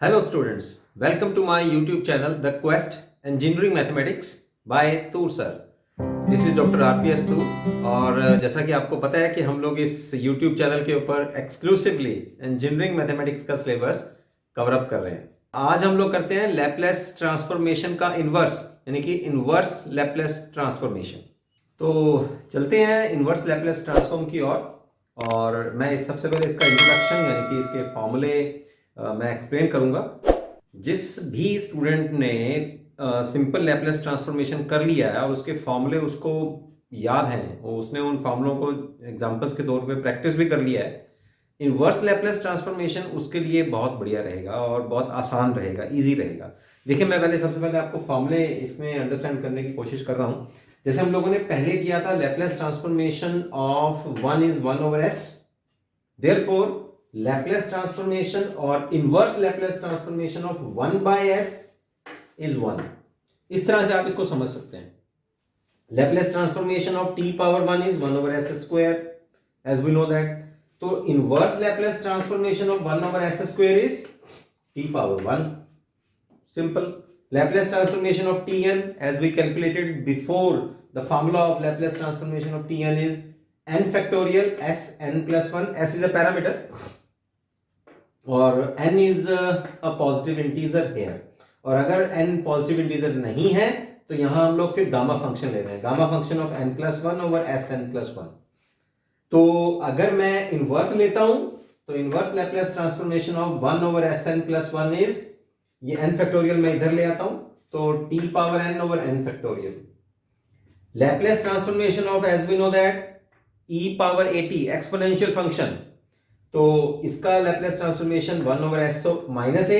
Hello students, welcome to my YouTube channel The Quest Engineering Mathematics by Toor sir. This is doctor RPS तूर और जैसा कि आपको पता है कि हम लोग इस YouTube चैनल के ऊपर एक्सक्लूसिवली इंजीनियरिंग मैथमेटिक्स का सिलेबस कवर अप कर रहे हैं। आज हम लोग करते हैं लैपलेस ट्रांसफॉर्मेशन का इन्वर्स, यानी कि इन्वर्स लैपलेस ट्रांसफॉर्मेशन। तो चलते हैं इन्वर्स लैपलेस ट्रांसफॉर्म की ओर और मैं सबसे पहले इसका इंट्रोडक्शन यानी कि इसके फॉर्मूले मैं एक्सप्लेन करूंगा। जिस भी स्टूडेंट ने सिंपल लैपलेस ट्रांसफॉर्मेशन कर लिया है और उसके फॉर्मूले उसको याद हैं और उसने उन फॉर्मूलों को एग्जांपल्स के तौर पे प्रैक्टिस भी कर लिया है, इन्वर्स लैपलेस ट्रांसफॉर्मेशन उसके लिए बहुत बढ़िया रहेगा और बहुत आसान रहेगा, इजी रहेगा। देखिए, मैं सबसे पहले आपको फॉर्मूले इसमें अंडरस्टैंड करने की कोशिश कर रहा हूं। जैसे हम लोगों ने पहले किया था, Laplace transformation of 1 is 1/s, therefore Laplace transformation or inverse Laplace transformation of 1/s is 1। इस तरह से आप इसको समझ सकते हैं। Laplace transformation of t power 1 is 1/s square, as we know that। तो inverse Laplace transformation of 1/s square is t power 1। Simple। Laplace transformation of tn, as we calculated before, the formula of Laplace transformation of tn is n factorial s n plus 1। s is a parameter और n is a positive integer here, और अगर n positive integer नहीं है तो यहां हम लोग फिर गामा फंक्शन ले रहे हैं, gamma function of n+1 over Sn+1। तो अगर मैं इनवर्स लेता हूं तो inverse Laplace transformation of 1 over Sn+1 is, ये n फैक्टोरियल मैं इधर ले आता हूं तो t power n over n factorial. Laplace transformation of, as we know that, e power at exponential function, तो इसका Laplace transformation 1 over s minus a,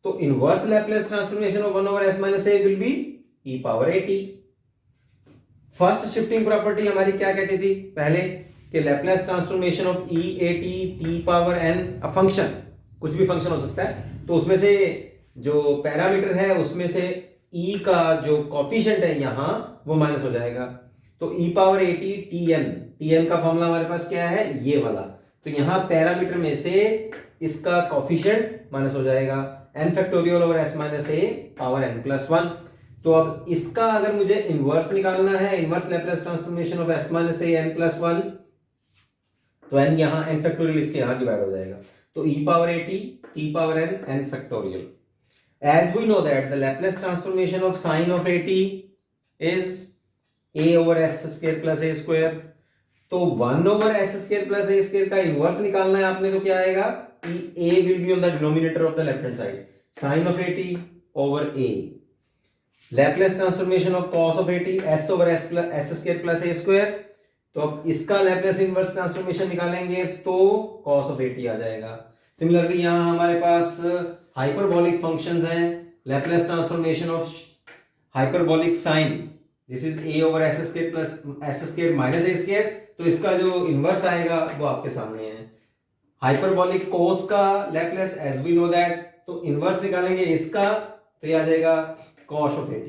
तो inverse Laplace transformation of 1 over s minus a will be e power at। First shifting property हमारी क्या कहती थी पहले, कि Laplace transformation of e at t power n, a function, कुछ भी function हो सकता है, तो उसमें से जो पैरामीटर है उसमें से e का जो कोफिशिएंट है यहां वो माइनस हो जाएगा। तो e पावर at tn का फॉर्मूला हमारे पास क्या है, ये वाला। तो यहां पैरामीटर में से इसका कोफिशिएंट माइनस हो जाएगा, n factorial over s minus a power n+1। तो अब इसका अगर मुझे इनवर्स निकालना है, inverse Laplace transformation of s minus a n+1, तो n यहां n फैक्टोरियल इसके यहां डिवाइड हो जाएगा, तो e power at t power n n factorial. As we know that the Laplace transformation of sine of at is a over s square plus a square. तो 1 over s square plus a square का inverse निकालना है आपने, तो क्या आएगा, a will be on the denominator of the left hand side, sine of at over a। Laplace transformation of cos of at s over s square plus a square, तो अब इसका लैपलेस इनवर्स ट्रांसफॉर्मेशन निकालेंगे तो cos of at आ जाएगा। Similarly यहां हमारे पास hyperbolic functions हैं, Laplace transformation of hyperbolic sine, this is a over s square plus s square minus a square, तो इसका जो इनवर्स आएगा वो आपके सामने है। हाइपरबोलिक कोस का Laplace, as we know that, तो इनवर्स निकालेंगे इसका तो ये आ जाएगा cos ऑफ at।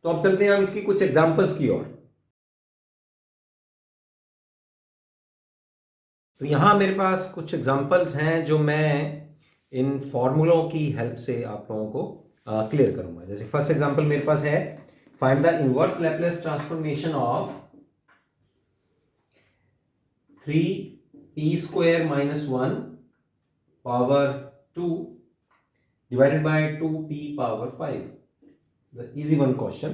तो अब चलते हैं हम इसकी कुछ एग्जांपल्स की ओर। तो यहां मेरे पास कुछ एग्जांपल्स हैं जो मैं इन फॉर्मूलों की हेल्प से आप लोगों को क्लियर करूंगा। जैसे फर्स्ट एग्जांपल मेरे पास है, find the inverse Laplace transformation of 3p square minus 1 power 2 divided by 2p power 5। The easy one question।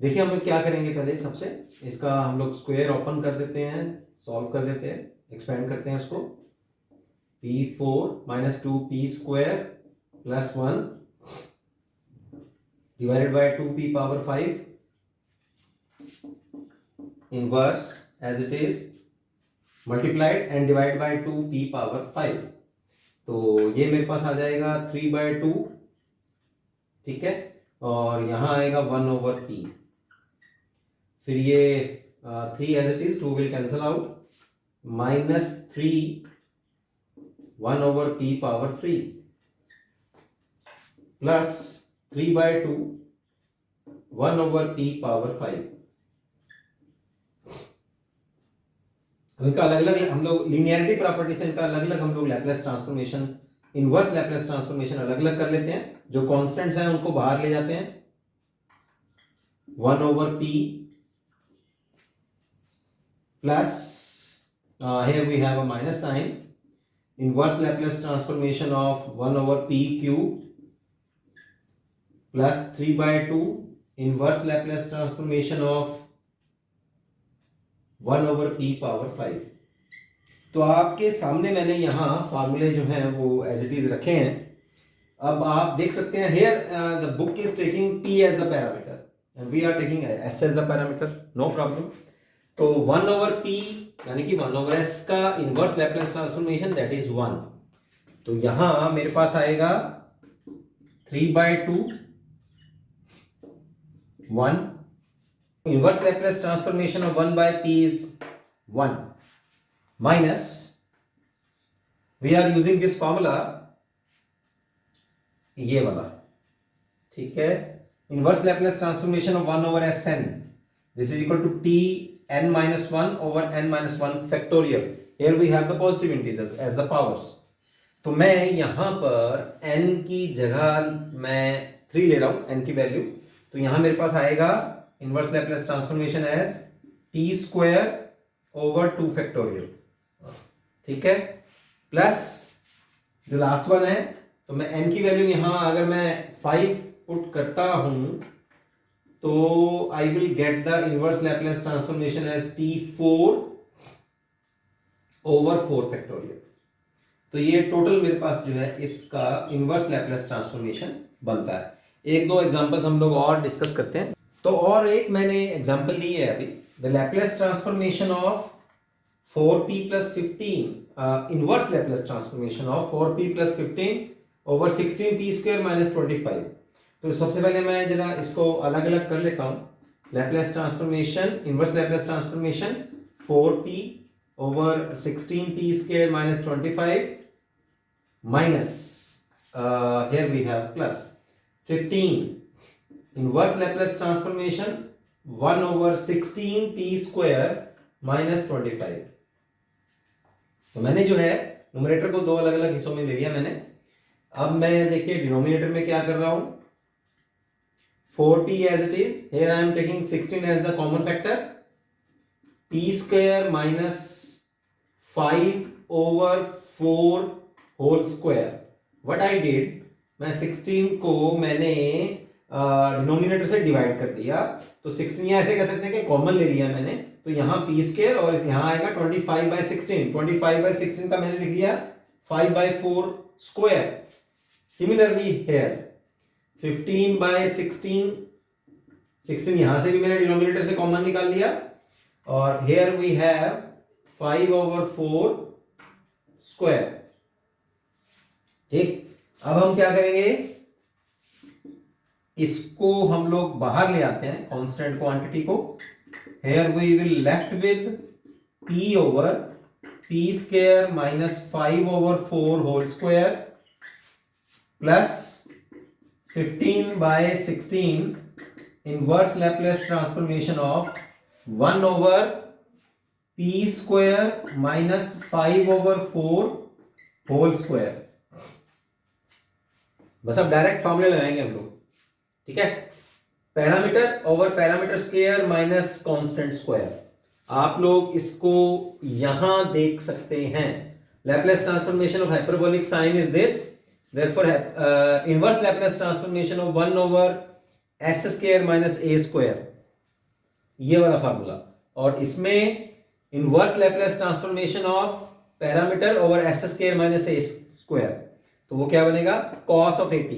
देखिए हम लोग क्या करेंगे, पहले सबसे इसका हम लोग स्क्वायर ओपन कर देते हैं, सॉल्व कर देते हैं, एक्सपेंड करते हैं इसको। p4 minus 2p square plus 1 divided by 2p power 5 inverse as it is multiplied and divide by 2p power 5। तो ये मेरे पास आ जाएगा 3/2, ठीक है, और यहां आएगा 1 ओवर p, फिर ये 3 as it is, 2 will cancel out, -3 1 over p power 3 plus 3/2 1 over p power 5। इनका अलग अलग हम लोग लीनियरिटी प्रॉपर्टी से इनका अलग अलग हम लोग Laplace transformation inverse Laplace transformation अलग अलग कर लेते हैं, जो कॉन्स्टेंट्स हैं उनको बाहर ले जाते हैं, 1/p plus here we have a minus sign, inverse Laplace transformation of 1/p cube plus 3/2 inverse Laplace transformation of 1/p power 5। तो आपके सामने मैंने यहाँ फार्मूले जो हैं वो एज इट इज रखे हैं। अब आप देख सकते हैं here the book is taking p as the parameter and we are taking s as the parameter, no problem। तो 1/p यानी कि 1/s का inverse Laplace transformation that is 1। तो यहां मेरे पास आएगा 3/2 1, inverse Laplace transformation of 1/p is 1 minus, we are using this formula, ये वाला, ठीक है, inverse Laplace transformation of 1/sn, this is equal to t n minus 1 over n minus 1 factorial। Here we have the positive integers as the powers। तो मैं यहां पर n की जगह मैं 3 ले रहा हूं, n की वैल्यू। तो यहां मेरे पास आएगा inverse Laplace transformation as t square over 2 factorial, ठीक है, प्लस जो लास्ट वन है, तो मैं n की वैल्यू यहां अगर मैं 5 पुट करता हूं तो I will get the inverse Laplace transformation as t4 over 4 factorial। तो ये टोटल मेरे पास जो है इसका इनवर्स लैप्लेस ट्रांसफॉर्मेशन बनता है। एक दो एग्जांपल्स हम लोग और डिस्कस करते हैं। तो और एक मैंने एग्जांपल ली है अभी, the Laplace transformation of 4p plus 15, inverse Laplace transformation of 4p plus 15 over 16p square minus 25। तो सबसे पहले मैं जरा इसको अलग अलग कर लेता हूं। Laplace transformation, inverse Laplace transformation 4p over 16p square minus 25 minus here we have plus 15 inverse Laplace transformation 1 over 16p square minus 25। तो मैंने जो है न्यूमरेटर को दो अलग अलग हिस्सों में ले लिया मैंने। अब मैं देखिए डिनोमिनेटर में क्या कर रहा हूं, 4p as it is, here I am taking 16 as the common factor, p square minus 5 over 4 whole square। What I did, मैं 16 को मैंने डिनोमिनेटर से डिवाइड कर दिया। तो 16 ऐसे कह सकते हैं कि कॉमन ले लिया मैंने, तो यहाँ p स्क्वायर और यहाँ आएगा 25/16, 25/16 का मैंने लिख लिया 5/4 स्क्वायर। सिमिलरली हेयर 15/16, 16 यहां से भी मैंने डिनोमिनेटर से कॉमन निकाल लिया, और हेयर वी हैव 5/4 स्क्वायर। ठीक, अब हम क्या करेंगे, इसको हम लोग बाहर ले आते हैं कांस्टेंट क्वांटिटी को। Here we will left with p over p square minus 5/4 whole square plus 15/16 inverse Laplace transformation of 1 over p square minus 5/4 whole square। बस अब डायरेक्ट फॉर्मूले लगाएंगे हम लोग, ठीक है, parameter over parameter square minus constant square. आप लोग इसको यहां देख सकते हैं, Laplace transformation of hyperbolic sine is this, therefore inverse Laplace transformation of 1 over s square minus a square, ये वाला फार्मूला। और इसमें inverse Laplace transformation of parameter over s square minus a square, तो वो क्या बनेगा, cos ऑफ at।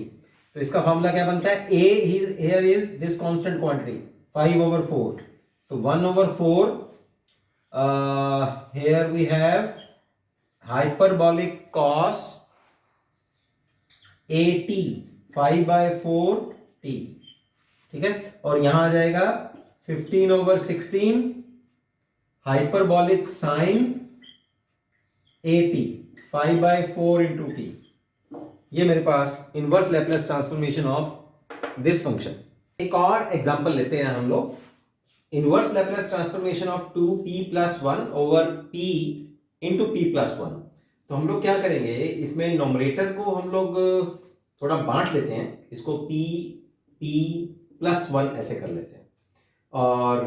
तो इसका फार्मूला क्या बनता है, a here is this constant quantity 5/4, तो 1/4 here we have hyperbolic cos at 5/4t, ठीक है, और यहां आ जाएगा 15/16 hyperbolic sine at 5/4 into t। ये मेरे पास inverse Laplace transformation of this function. एक और एग्जांपल लेते हैं हम लोग, inverse Laplace transformation of 2p plus 1 over p into p plus 1। तो हम लोग क्या करेंगे, इसमें नोमरेटर को हम लोग थोड़ा बांट लेते हैं, इसको p p+1 ऐसे कर लेते हैं और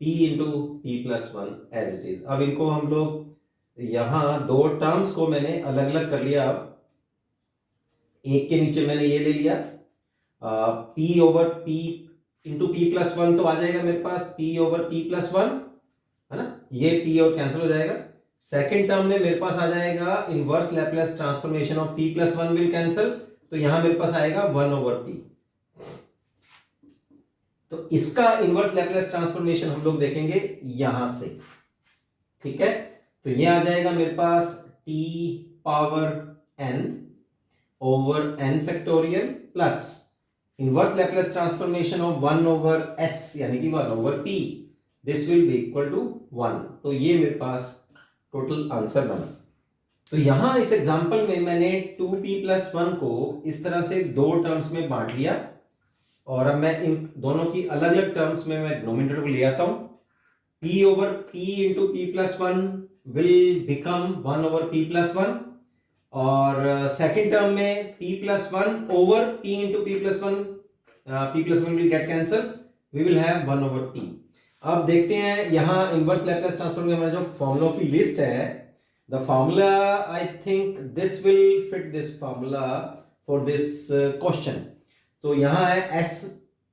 p into p+1 as it is. अब इनको हम लोग यहाँ दो टर्म्स को मैंने अलग अलग कर लिया। अब एक के नीचे मैंने ये ले लिया, p over p into p+1 तो आ जाएगा मेरे पास p ओवर p+1, है ना, ये p और कैंसिल हो जाएगा। सेकेंड टर्म में मेरे पास आ जाएगा inverse Laplace transformation of p+1 will cancel, तो यहां मेरे पास आएगा 1 ओवर p। तो इसका इनवर्स लैप्लेस ट्रांसफॉर्मेशन हम लोग देखेंगे यहां से, ठीक है। तो ये आ जाएगा मेरे पास t power n over n factorial plus inverse Laplace transformation of 1 over s यानी कि 1 over p, this will be equal to 1। तो ये मेरे पास टोटल आंसर बना। तो यहां इस एग्जांपल में मैंने 2p+1 को इस तरह से दो टर्म्स में बांट लिया और अब मैं इन दोनों की अलग अलग टर्म्स में मैं डिनोमिनेटर को ले आता हूं। p over p into p+1 will become 1 over p+1 और सेकेंड टर्म में p+1 over p into p+1, p+1 will get cancel, we will have 1 over p। अब देखते हैं यहां इनवर्स लैप्लेस ट्रांसफॉर्म का हमारा जो फॉर्मूला की लिस्ट है, the formula I think this will fit this formula for this question. तो यहां है s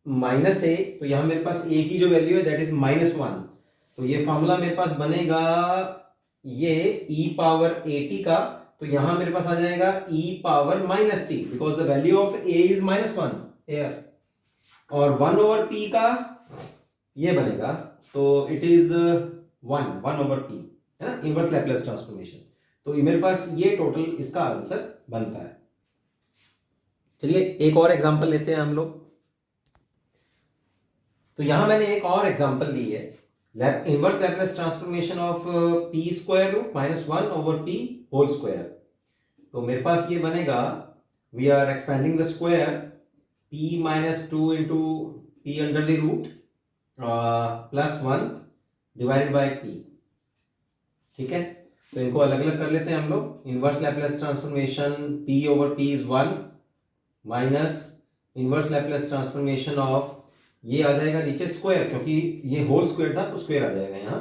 माइनस a, तो यहां मेरे पास a की जो वैल्यू है दैट इज -1, तो ये फॉर्मूला मेरे पास बनेगा ये e पावर at का, तो यहां मेरे पास आ जाएगा e power -t because the value of a is -1 here, और 1 ओवर p का ये बनेगा, तो इट इज 1 ओवर p, है ना, इनवर्स लैप्लेस ट्रांसफॉर्मेशन। तो मेरे पास ये टोटल इसका आंसर बनता है। चलिए एक और एग्जांपल लेते हैं हम लोग। तो यहां मैंने एक और एग्जांपल ली है, inverse Laplace transformation of p square root -1 over p whole square. तो मेरे पास ये बनेगा, we are expanding the square, p-2 into p under the root +1 divided by p, ठीक है। तो इनको अलग अलग कर लेते हैं हम लोग। Inverse Laplace transformation p over p is 1 minus inverse Laplace transformation of, ये आ जाएगा नीचे स्क्वायर, क्योंकि ये होल स्क्वायर था तो स्क्वायर आ जाएगा यहाँ,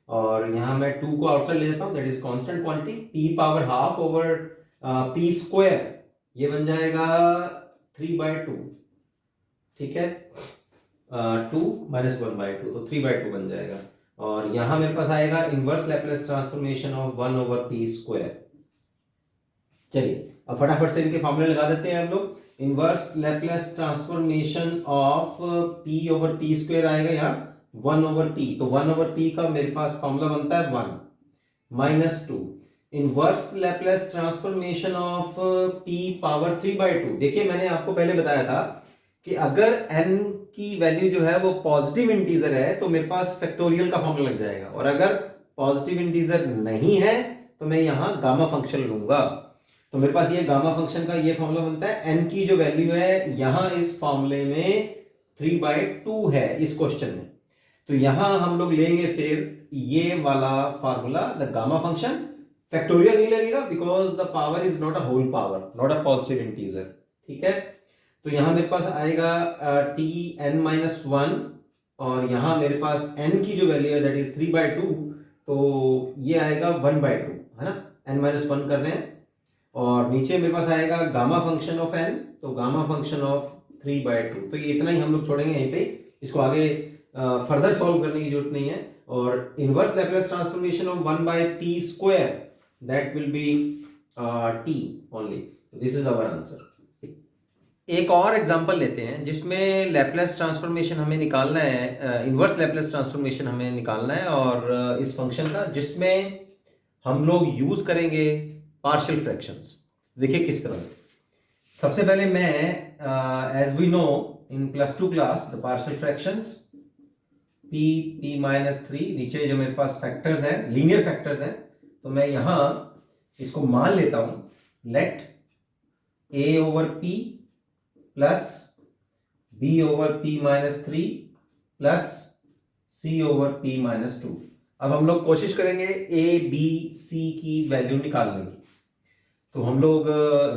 और यहाँ मैं 2 को आउटसाइड ले लेता हूँ, that is constant quantity, p power half over p square, ये बन जाएगा 3/2, ठीक है, 2 - 1/2, तो 3/2 बन जाएगा। और यहां मेरे पास आएगा inverse Laplace transformation of 1 over p square. चलिए अब फटाफट से इनके फॉर्मूले लगा देते हैं हम लोग। Inverse Laplace transformation of p over p square आएगा यहाँ 1 ओवर p, तो 1 ओवर p का मेरे पास फॉर्मूला बनता है 1 -2 inverse Laplace transformation of p power 3/2। देखिए मैंने आपको पहले बताया था कि अगर n की वैल्यू जो है वो पॉजिटिव इंटीजर है तो मेरे पास फैक्टोरियल का फॉर्मूला लग जाएगा, और अगर पॉजिटिव इंटीजर नहीं है तो मैं यहां गामा फंक्शन लूंगा। तो मेरे पास ये गामा फंक्शन का ये फॉर्मूला बनता है, n की जो वैल्यू है यहां इस फॉर्मूले में 3/2 है इस क्वेश्चन में, तो यहां हम लोग लेंगे फिर ये वाला formula, the gamma function. Factorial नहीं लगेगा because the power is not a whole power, not a positive integer, ठीक है। तो यहां मेरे पास आएगा Tn-1, और यहां मेरे पास n की जो वैल्यू है दैट इज 3/2, तो ये आएगा 1/2, है ना, n-1 कर रहे हैं, और नीचे मेरे पास आएगा गामा फंक्शन ऑफ n, तो गामा फंक्शन ऑफ 3/2। तो ये इतना ही हम लोग छोड़ेंगे यहीं पे, इसको आगे फर्दर सॉल्व करने की जरूरत नहीं है। और inverse Laplace transformation of 1/p square that will be t only, this is our answer. एक और एग्जांपल लेते हैं जिसमें लैप्लेस ट्रांसफॉर्मेशन हमें निकालना है, इनवर्स लैप्लेस ट्रांसफॉर्मेशन हमें निकालना है, और इस फंक्शन का जिसमें हम लोग यूज करेंगे पार्शियल फ्रैक्शंस। देखिए किस तरह से। सबसे पहले मैं as we know in +2 class the partial fractions p-3, नीचे जो मेरे पास फैक्टर्स हैं लीनियर फैक्टर्स हैं, तो मैं यहां इसको मान लेता हूं, let a over p plus b over p -3 plus c over p -2, अब हम लोग कोशिश करेंगे ए बी सी की वैल्यू निकालने की। तो हम लोग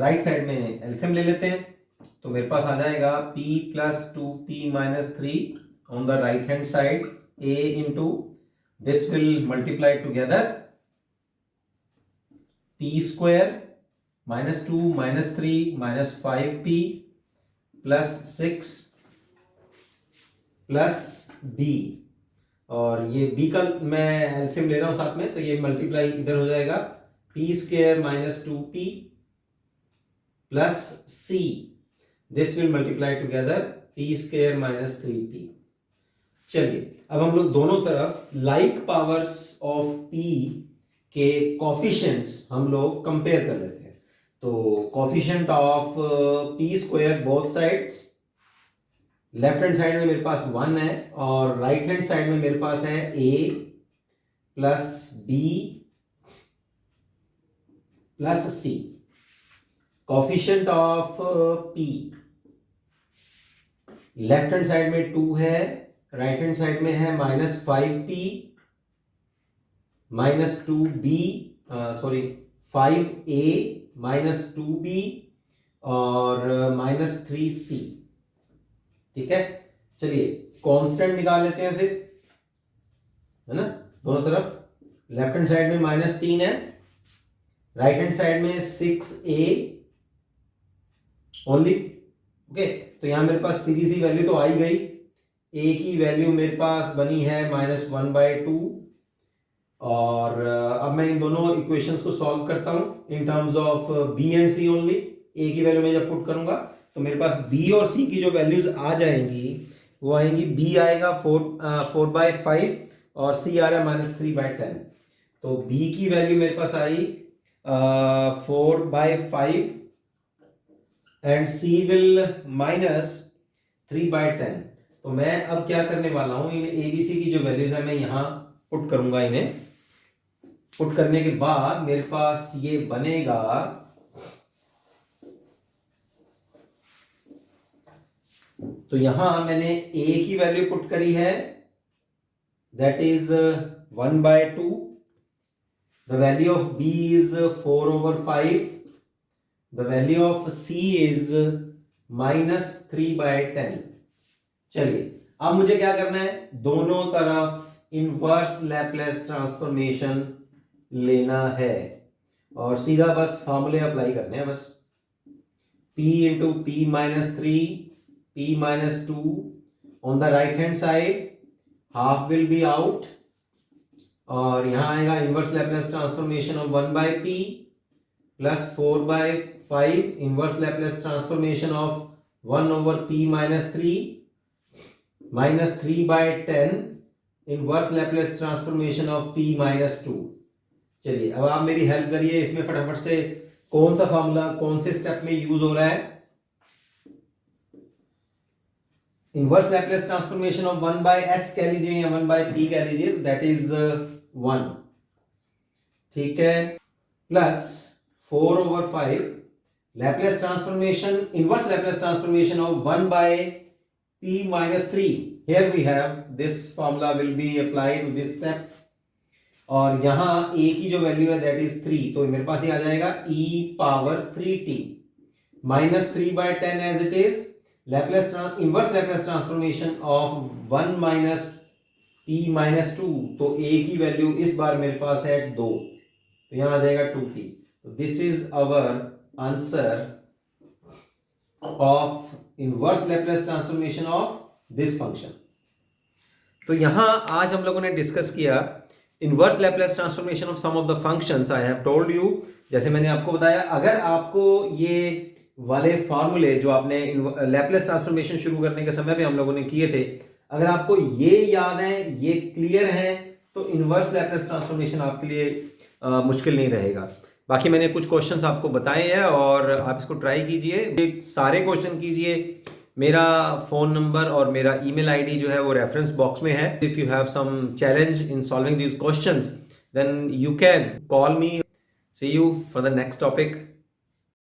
राइट साइड में एलसीएम ले लेते हैं। तो मेरे पास आ जाएगा p plus 2p minus 3 on the right hand side, a into this will multiply together p square minus 2 minus 3 minus 5p plus 6 plus b, और ये b का मैं एलसीएम ले रहा हूं साथ में, तो ये मल्टीप्लाई इधर हो जाएगा p square minus 2p plus c, this will multiply together p square minus 3p। चलिए अब हम लोग दोनों तरफ लाइक पावर्स ऑफ p के कोफिशिएंट्स हम लोग कंपेयर कर लेते हैं। तो coefficient of p square both sides, left hand side में मेरे पास 1 है और राइट हैंड साइड में मेरे पास है a plus b plus c। Coefficient of p left hand side में 2 है, राइट हैंड साइड में है minus 5p minus 2b, sorry 5a minus 2b और माइनस 3c। ठीक है, चलिए कांस्टेंट निकाल लेते हैं फिर, है ना। दोनों तरफ लेफ्ट हैंड साइड में माइनस 3 है, राइट हैंड साइड में 6a ओनली। ओके, तो यहां मेरे पास सीधी सी वैल्यू तो आई गई। a की वैल्यू मेरे पास बनी है -1/2, और अब मैं इन दोनों इक्वेशंस को सॉल्व करता हूं in terms of b and c only. a की वैल्यू मैं जब पुट करूंगा तो मेरे पास b और c की जो वैल्यूज आ जाएंगी वो आएंगी, b आएगा 4/5 और c आ रहा है -3/10। तो b की वैल्यू मेरे पास आई 4/5 एंड c विल -3/10। तो मैं अब क्या करने वाला हूं, इन abc की जो वैल्यूज है मैं यहां पुट करूंगा। इन्हें पुट करने के बाद मेरे पास ये बनेगा तो यहां मैंने a की वैल्यू पुट करी है, that is 1/2। The value of b is 4/5, the value of c is -3/10। चलिए अब मुझे क्या करना है, दोनों तरफ इनवर्स लैपलेस ट्रांसफॉर्मेशन लेना है और सीधा बस फॉर्मूले अप्लाई करने हैं। बस p into p minus 3 p minus 2 on the right hand side, half will be out, और यहां आएगा inverse Laplace transformation of 1/p plus 4/5 inverse Laplace transformation of 1/p minus 3 minus 3/10 inverse Laplace transformation of p minus 2। चलिए अब आप मेरी help करिए इसमें फटाफट से, कौन सा फॉर्मूला कौन से स्टेप में यूज हो रहा है। Inverse Laplace transformation of 1/s कह लीजिए या 1/p कह लीजिए, दैट इज 1। ठीक है, plus 4/5 Laplace transformation, inverse Laplace transformation of 1/p minus 3। Here we have this formula will be applied to this step, और यहां a की जो वैल्यू है दैट इज 3, तो मेरे पास ये आ जाएगा e power 3t minus 3/10 as it is, Laplace inverse Laplace transformation of 1 minus p minus 2, तो a की वैल्यू इस बार मेरे पास है 2, तो यहां आ जाएगा 2t। तो this is our answer of inverse Laplace transformation of this function. तो यहां आज हम लोगों ने डिस्कस किया inverse Laplace transformation of some of the functions. I have told you, जैसे मैंने आपको बताया, अगर आपको ये वाले फार्मूले जो आपने लैपलेस ट्रांसफॉर्मेशन शुरू करने के समय भी हम लोगों ने किए थे, अगर आपको ये याद है, ये क्लियर है, तो इनवर्स लैपलेस ट्रांसफॉर्मेशन आपके लिए मुश्किल नहीं रहेगा। बाकी मैंने कुछ क्वेश्चंस आपको बताए हैं और आप इसको ट्राई कीजिए, सारे क्वेश्चन कीजिए। मेरा फ़ोन नंबर और मेरा ईमेल आईडी जो है वो रेफरेंस बॉक्स में है। If you have some challenge in solving these questions then you can call me. See you for the next topic.